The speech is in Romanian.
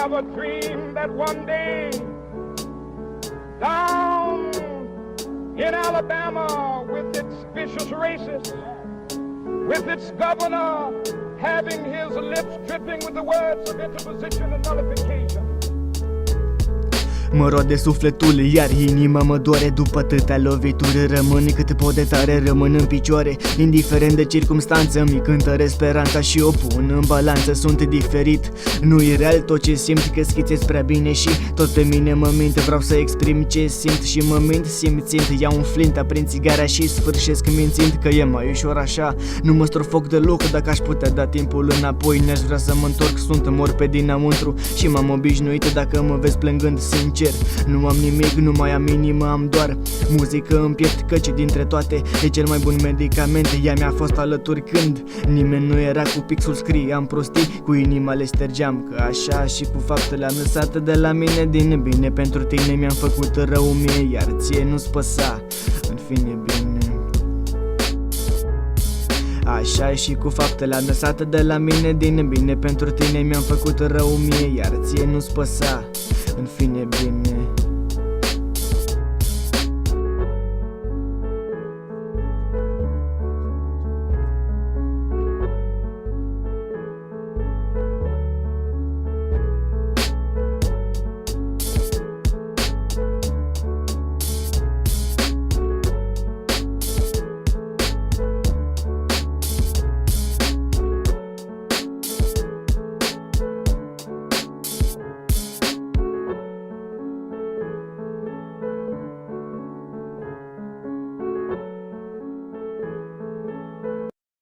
have a dream that one day down in Alabama, with its vicious racists, with its governor having his lips dripping with the words of interposition and nullification. Mă roade sufletul, iar inima mă doare. După atâtea lovituri rămân cât pot de tare, rămân în picioare. Indiferent de circumstanță, mi cântăre speranța și o pun în balanță. Sunt diferit, nu-i real tot ce simt, că schițez prea bine și tot pe mine mă mint. Vreau să exprim ce simt și mă mint simțind. Iau un flint, aprind țigara și sfârșesc mințind că e mai ușor așa. Nu mă strofoc deloc, dacă aș putea da timpul înapoi, n-aș vrea să mă întorc, sunt mor pe dinăuntru și m-am obișnuit. Dacă mă vezi plângând sincer, nu am nimic, nu mai am inimă, am doar muzică în piept, căci dintre toate e cel mai bun medicament. Ea mi-a fost alături când nimeni nu era, cu pixul scriam prostii, cu inima le stergeam, că așa și cu faptele am lăsat de la mine. Din bine pentru tine mi-am făcut rău mie, iar ție nu-ți păsa, în fine bine. Așa și cu faptele am lăsat de la mine. Din bine pentru tine mi-am făcut rău mie, iar ție nu-ți păsa, în fine bine.